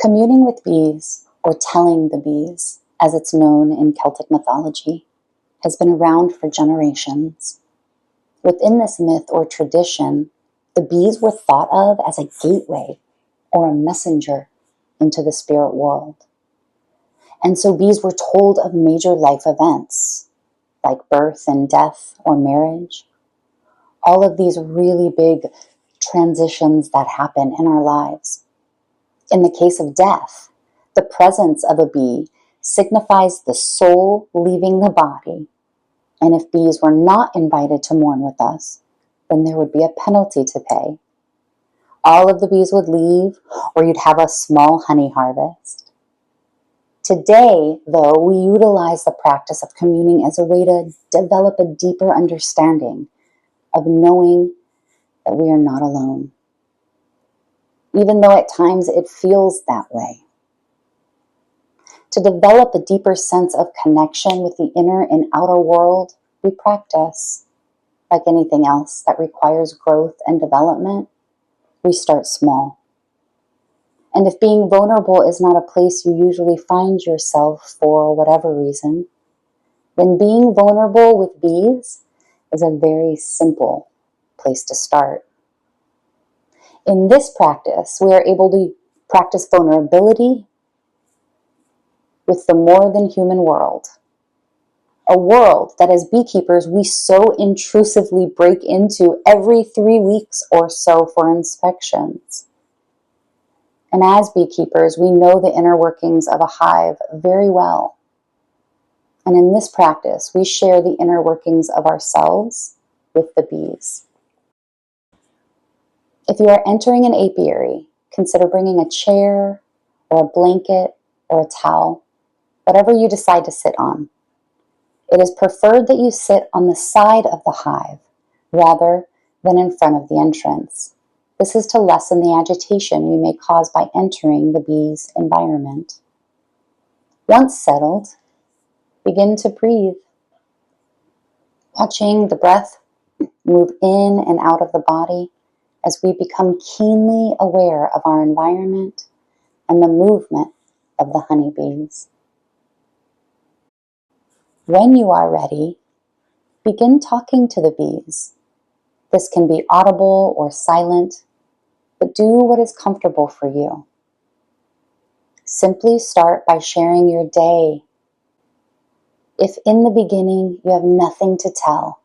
Communing with bees, or telling the bees, as it's known in Celtic mythology, has been around for generations. Within this myth or tradition, the bees were thought of as a gateway or a messenger into the spirit world. And so bees were told of major life events, like birth and death or marriage. All of these really big transitions that happen in our lives. In the case of death, the presence of a bee signifies the soul leaving the body. And if bees were not invited to mourn with us, then there would be a penalty to pay. All of the bees would leave, or you'd have a small honey harvest. Today, though, we utilize the practice of communing as a way to develop a deeper understanding of knowing that we are not alone, even though at times it feels that way. To develop a deeper sense of connection with the inner and outer world, we practice. Like anything else that requires growth and development, we start small. And if being vulnerable is not a place you usually find yourself for whatever reason, then being vulnerable with bees is a very simple place to start. In this practice, we are able to practice vulnerability with the more than human world. A world that as beekeepers we so intrusively break into every 3 weeks or so for inspections. And as beekeepers, we know the inner workings of a hive very well. And in this practice, we share the inner workings of ourselves with the bees. If you are entering an apiary, consider bringing a chair or a blanket or a towel, whatever you decide to sit on. It is preferred that you sit on the side of the hive rather than in front of the entrance. This is to lessen the agitation you may cause by entering the bee's environment. Once settled, begin to breathe, watching the breath move in and out of the body as we become keenly aware of our environment and the movement of the honeybees. When you are ready, begin talking to the bees. This can be audible or silent, but do what is comfortable for you. Simply start by sharing your day. If in the beginning you have nothing to tell,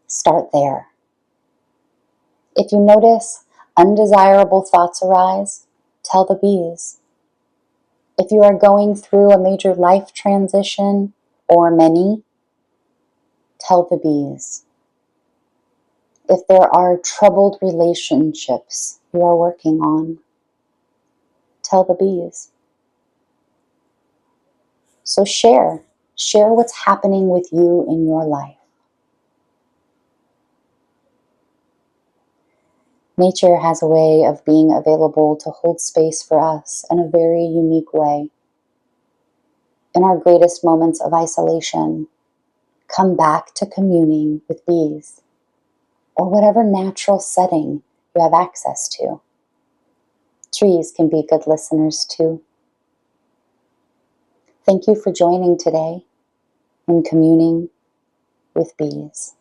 start there. If you notice undesirable thoughts arise, tell the bees. If you are going through a major life transition or many, tell the bees. If there are troubled relationships you are working on, tell the bees. So share what's happening with you in your life. Nature has a way of being available to hold space for us in a very unique way. In our greatest moments of isolation, come back to communing with bees, or whatever natural setting you have access to. Trees can be good listeners too. Thank you for joining today in Communing with Bees.